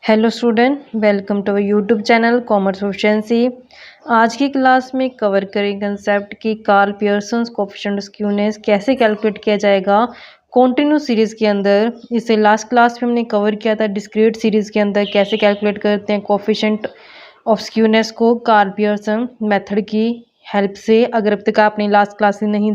Hello student, welcome to our YouTube channel commerce proficiency. आज की class में cover करें कंसेप्ट की Karl Pearson coefficient of skewness कैसे कैलकुलेट किया जाएगा कॉन्टिन्यू सीरीज़ के अंदर। इसे लास्ट क्लास में हमने कवर किया था डिस्क्रीट सीरीज़ के अंदर कैसे कैलकुलेट करते हैं कोएफिशिएंट ऑफ स्क्यूनेस को कार्ल पियर्सन मेथड की हेल्प से। अगर अब तक आपने लास्ट क्लास नहीं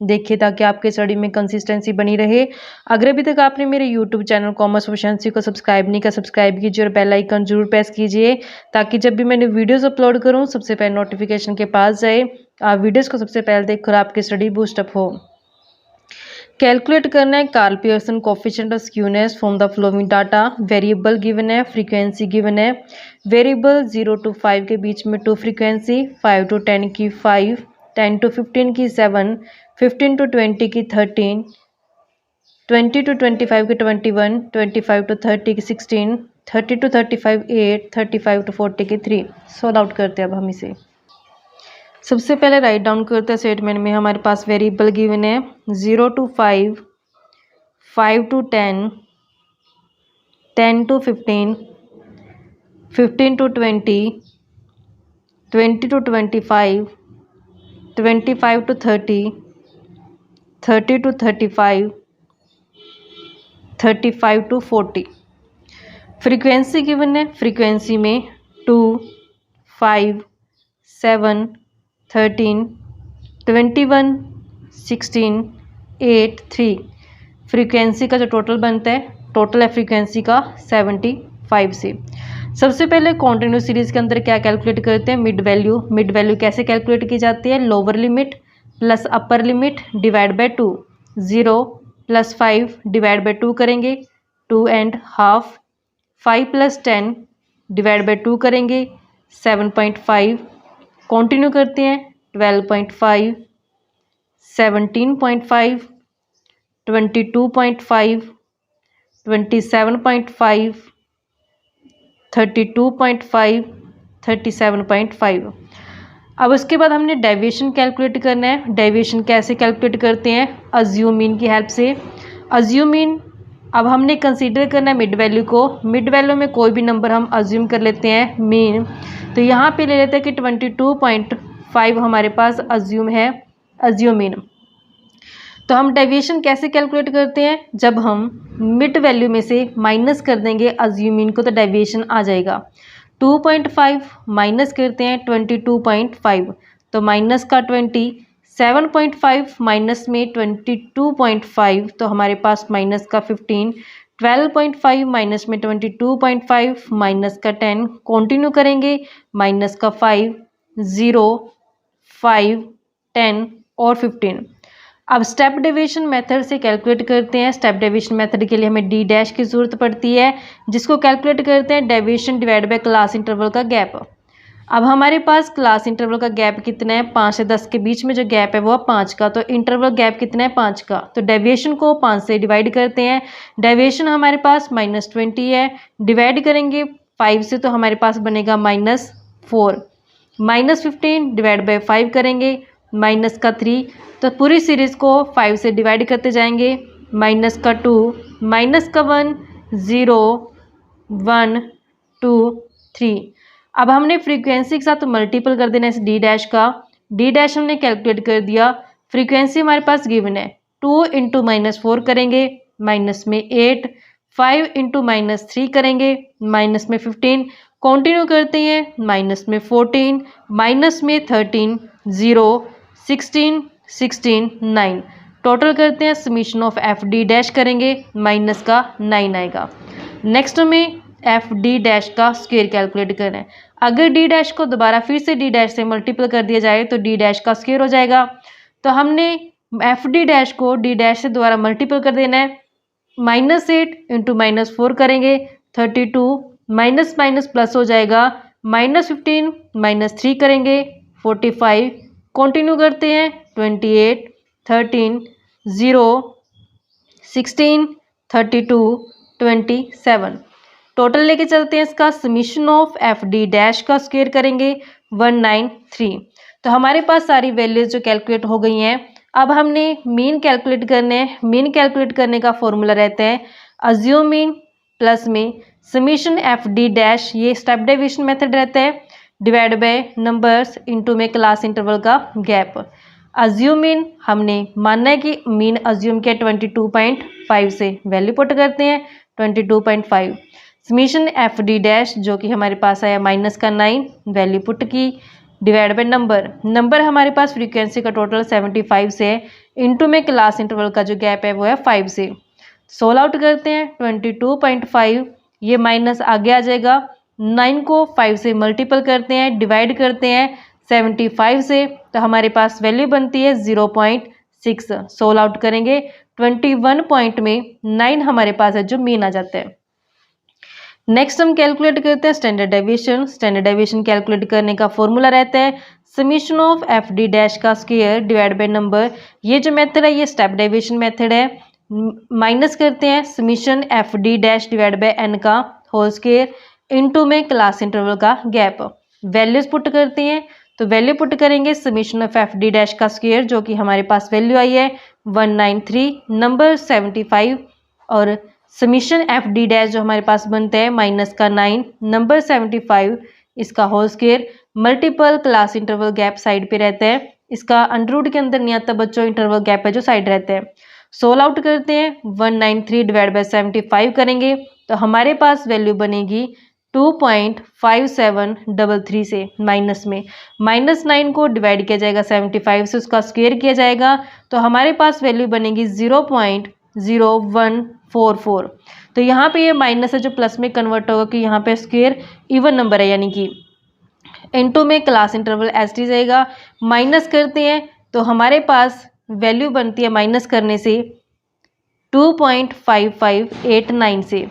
देखिए ताकि आपके स्टडी में कंसिस्टेंसी बनी रहे। अगर अभी तक आपने मेरे यूट्यूब चैनल कॉमर्स प्रोफिशिएंसी को सब्सक्राइब नहीं किया, सब्सक्राइब कीजिए और बेल आइकन जरूर प्रेस कीजिए ताकि जब भी मैंने वीडियोस अपलोड करूं सबसे पहले नोटिफिकेशन के पास जाए। आप वीडियोस को सबसे पहले देखकर आपकी स्टडी बूस्टअप हो। कैलकुलेट करना है Karl Pearson coefficient of skewness from the following data. Variable given है, फ्रीक्वेंसी गिवन है। वेरिएबल 0 to 5 के बीच में 2 फ्रीक्वेंसी, 5 to 10 की 5, 10 to 15 की 7, 15 to 20 की 13, 20 to 25 की 21, 25 to 30 की 16, 30 to 35 8, 35 to 40 की 3। सॉल्व आउट करते हैं अब हम इसे। सबसे पहले राइट डाउन करते हैं। स्टेटमेंट में हमारे पास वेरिएबल गिवन है 0 to 5, 5 to 10, 10 to 15, 15 to 20, 20 to 25, 25 to 30, 30 to 35, 35 to 40। Frequency given है, फ्रीक्वेंसी में 2, 5, 7, 13, 21, 16, 8, 3। फ्रीक्वेंसी का जो टोटल बनता है, टोटल है फ्रीक्वेंसी का 75 से। सबसे पहले कॉन्टिन्यू सीरीज के अंदर क्या कैलकुलेट करते हैं, मिड वैल्यू। मिड वैल्यू कैसे कैलकुलेट की जाती है, lower limit plus upper limit divide by 2। 0 + 5 divide by 2 करेंगे, 2 एंड हाफ। 5 + 10 डिवाइड बाय 2 करेंगे, 7.5। कंटिन्यू करते हैं, 12.5, 17.5, 22.5, 27.5, 32.5, 37.5। अब उसके बाद हमने डेविएशन कैलकुलेट करना है। डेविएशन कैसे कैलकुलेट करते हैं, अज्यूम मीन की हेल्प से। अज्यूम मीन अब हमने कंसीडर करना है मिड वैल्यू को। मिड वैल्यू में कोई भी नंबर हम अज्यूम कर लेते हैं मीन। तो यहाँ पे ले लेते हैं कि 22.5 हमारे पास अज्यूम है, अज्यूम मीन। तो हम डेविएशन कैसे कैलकुलेट करते हैं, जब हम मिड वैल्यू में से माइनस कर देंगे अज्यूम मीन को तो डेविएशन आ जाएगा। 2.5 माइनस करते हैं 22.5 तो माइनस का 20, 7.5 माइनस में 22.5 तो हमारे पास माइनस का 15, 12.5 माइनस में 22.5 माइनस का 10। कंटिन्यू करेंगे, माइनस का 5, 0, 5, 10 और 15। अब स्टेप डेविएशन मेथड से कैलकुलेट करते हैं। स्टेप डेविएशन मेथड के लिए हमें डी डैश की ज़रूरत पड़ती है, जिसको कैलकुलेट करते हैं deviation divide by class interval का गैप। अब हमारे पास क्लास इंटरवल का गैप कितना है, 5 से 10 के बीच में जो गैप है वो 5 का, तो इंटरवल गैप कितना है 5 का। तो डेविएशन को 5 से डिवाइड करते हैं। डेविएशन हमारे पास -20 है, डिवाइड करेंगे 5 से तो हमारे पास बनेगा -4। -15 डिवाइड बाय 5 करेंगे, माइनस का 3। तो पूरी सीरीज़ को 5 से डिवाइड करते जाएंगे, माइनस का 2, माइनस का 1, 0, 1, 2, 3। अब हमने फ्रीक्वेंसी के साथ मल्टीपल कर देना है इस डी डैश का। डी डैश हमने कैलकुलेट कर दिया। फ्रीक्वेंसी हमारे पास गिवन है, 2 × -4 करेंगे, माइनस में 8, 5 × -3 करेंगे, माइनस में 15। कंटिन्यू करते हैं, माइनस में 14, माइनस में 13, 0, 16, 16, 9। टोटल करते हैं, summation of F D dash करेंगे, माइनस का 9 आएगा। नेक्स्ट हमें एफ डी डैश का स्क्वायर कैलकुलेट करना है। अगर डी डैश को दोबारा फिर से डी डैश से मल्टीपल कर दिया जाए तो डी डैश का स्क्वायर हो जाएगा। तो हमने एफ डी डैश को डी डैश से दोबारा मल्टीपल कर देना है। -8 × -4 करेंगे, 32, माइनस माइनस प्लस हो जाएगा, -15 -3 करेंगे, 45। कंटिन्यू करते हैं, 28, 13, 0, 16, 32, 27। टोटल लेके चलते हैं, इसका summation of F D dash का स्क्वायर करेंगे, 193। तो हमारे पास सारी वैल्यूज जो कैलकुलेट हो गई हैं। अब हमने मीन कैलकुलेट करने हैं। मीन कैलकुलेट करने का फॉर्मूला रहता है अज्यूम मीन प्लस में समीशन एफ डी डैश ये स्टेप डेविएशन मेथड रहता है, डिवाइड बाय नंबर्स इनटू में क्लास इंटरवल का गैप। अज्यूम मीन हमने मानना है कि मीन अज्यूम किया 22.5 से, वैल्यू पुट करते हैं 22.5। समीशन एफ डी डैश जो कि हमारे पास आया -9, वैल्यू पुट की, डिवाइड बाय नंबर हमारे पास फ्रीक्वेंसी का टोटल 75 से है, इनटू में क्लास इंटरवल का जो गैप है वो है 5 से। सोल्व आउट करते हैं 22.5, ये माइनस आगे आ जाएगा, 9 को 5 से मल्टीपल करते हैं, डिवाइड करते हैं 75 से, तो हमारे पास वैल्यू बनती है 0.6। सोल्व आउट करेंगे 21 पॉइंट में 9 हमारे पास है जो मीन आ जाता है। नेक्स्ट हम कैलकुलेट करते हैं standard deviation. Standard deviation calculate करने का फॉर्मूला रहता है summation of F D dash का स्क्वायर डिवाइड बाय नंबर। ये जो मेथड है ये स्टेप डेविएशन मेथड है। माइनस करते हैं summation F D dash divide by N का होल स्क्वायर इनटू में क्लास इंटरवल का गैप। वैल्यूज पुट करते हैं, तो वैल्यू पुट करेंगे summation of F D dash का स्क्वायर जो कि हमारे पास वैल्यू आई है 193, नंबर 75, और समीशन एफ डी डैश जो हमारे पास बनते हैं -9, नंबर 75, इसका whole square multiple class interval gap side पे रहता है, इसका अंडररूट के अंदर नहीं आता बच्चों, इंटरवल गैप है जो साइड रहते हैं। सोल्व आउट करते हैं 193 डिवाइड बाय 75 करेंगे तो हमारे पास वैल्यू बनेगी 2.5733 से, माइनस में -9 को डिवाइड किया जाएगा 75 से, उसका स्क्वायर किया जाएगा तो हमारे पास वैल्यू बनेगी 0.0144। तो यहाँ पे ये माइनस है जो प्लस में कन्वर्ट होगा कि यहाँ पे स्क्वायर इवन नंबर है, यानी कि इनटू में क्लास इंटरवल एस टी जाएगा। माइनस करते हैं तो हमारे पास वैल्यू बनती है माइनस करने से 2.5589 से,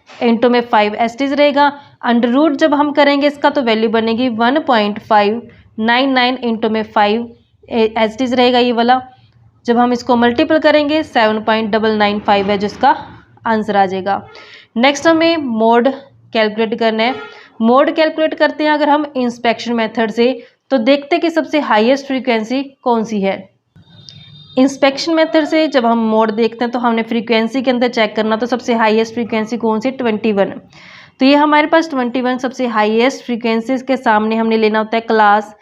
इनटू में 5 एस टीज रहेगा। अंडर रूट जब हम करेंगे इसका तो वैल्यू बनेगी 1.599 इनटू में 5 एस टीज रहेगा ये वाला। जब हम इसको मल्टीपल करेंगे 7.995 है जिसका आंसर आ जाएगा। नेक्स्ट हमें मोड कैलकुलेट करना है। मोड कैलकुलेट करते हैं अगर हम इंस्पेक्शन मेथड से, तो देखते हैं कि सबसे हाईएस्ट फ्रीक्वेंसी कौन सी है। इंस्पेक्शन मेथड से जब हम मोड देखते हैं तो हमने फ्रीक्वेंसी के अंदर चेक करना, तो सबसे हाईएस्ट फ्रीक्वेंसी कौन सी, 21। तो ये हमारे पास 21 सबसे हाईएस्ट फ्रीक्वेंसी के सामने हमने लेना होता है क्लास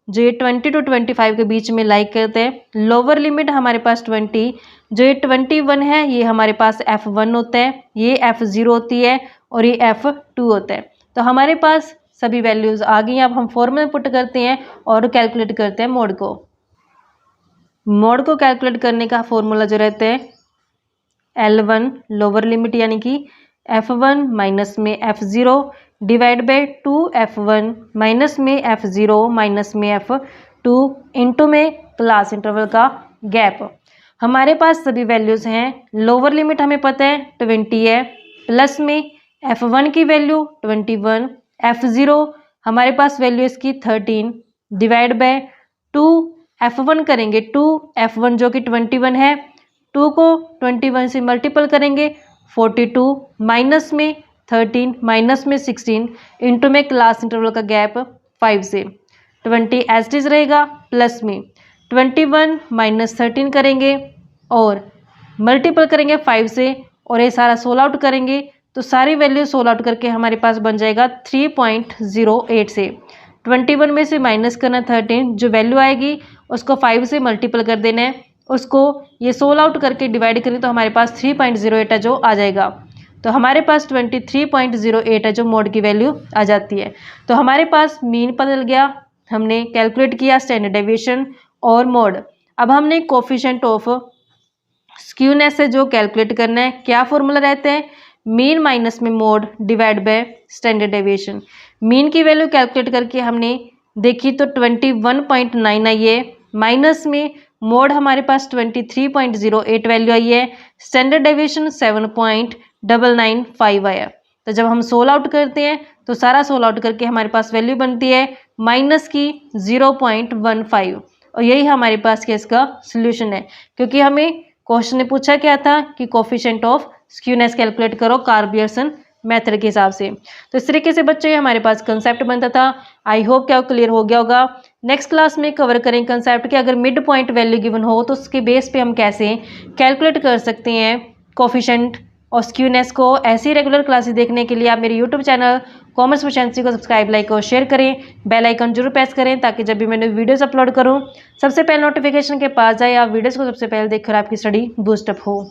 जो ये 20 to 25 के बीच में लाइक करते हैं। लोअर लिमिट हमारे पास 20, जो ये 21 है ये हमारे पास F1 होता है, ये F0 होती है और ये F2 होता है। तो हमारे पास सभी वैल्यूज़ आ गई हैं। अब हम फॉर्मूला पुट करते हैं और कैलकुलेट करते हैं मोड को। मोड को कैलकुलेट करने का फॉर्मूला जो रहता है L1 लोअर लिमिट यानी कि F1 माइनस में F0 divide by 2F1 minus में F0 माइनस में F2 इनटू में क्लास इंटरवल का गैप। हमारे पास सभी वैल्यूज़ हैं। लोअर लिमिट हमें पता है 20 है, प्लस में F1 की वैल्यू 21, F0 हमारे पास वैल्यू इसकी 13 डिवाइड बाय 2F1 करेंगे 2F1 जो कि 21 है, 2 को 21 से मल्टीपल करेंगे 42 माइनस में 13 माइनस में 16 इनटू में क्लास इंटरवल का गैप 5 से 20 एज इट इज रहेगा, प्लस में 21 माइनस 13 करेंगे और मल्टीपल करेंगे 5 से और ये सारा सोल्व आउट करेंगे तो सारी वैल्यू सोल्व आउट करके हमारे पास बन जाएगा 3.08 से 21 में से माइनस करना 13, जो वैल्यू आएगी उसको 5 से मल्टीपल कर देना है, उसको ये सोल्व आउट करके डिवाइड करें तो हमारे पास 3.08 है जो आ जाएगा। तो हमारे पास 23.08 है जो मोड की वैल्यू आ जाती है। तो हमारे पास मीन बदल गया, हमने कैलकुलेट किया स्टैंडर्ड डेविएशन और मोड। अब हमने कोफिशिएंट ऑफ स्क्यूनेस है जो कैलकुलेट करना है। क्या फॉर्मूला रहता है, मीन माइनस में mode divide by standard deviation. Mean की वैल्यू कैलकुलेट करके हमने देखी तो 21.9 आई है, माइनस में मोड हमारे पास 23.08 वैल्यू आई है, स्टैंडर्ड डेविएशन 7.995 आया। तो जब हम सोल्व आउट करते हैं तो सारा सोल्व आउट करके हमारे पास वैल्यू बनती है माइनस की 0.15 और यही हमारे पास केस का सोल्यूशन है, क्योंकि हमें क्वेश्चन ने पूछा क्या था कि कोफिशिएंट ऑफ स्क्यूनेस कैलकुलेट करो कार्ल-पियर्सन मेथड के हिसाब से। तो इस तरीके से बच्चों ये हमारे पास कंसेप्ट बनता था। आई होप क्या क्लियर हो गया होगा। नेक्स्ट क्लास में कवर करेंगे कंसेप्ट कि अगर मिड पॉइंट वैल्यू गिवन हो तो उसके बेस पे हम कैसे कैलकुलेट कर सकते हैं कोफिशिएंट और स्क्यूनेस को ऐसी रेगुलर क्लासेस देखने के लिए आप मेरे यूट्यूब चैनल कॉमर्स प्रोficiency को सब्सक्राइब, लाइक और शेयर करें। बेल आइकन जरूर प्रेस करें ताकि जब भी मैंने वीडियोस अपलोड करूं सबसे पहले नोटिफिकेशन के पास जाए, आप वीडियोस को सबसे पहले देखकर आपकी स्टडी बूस्टअप हो।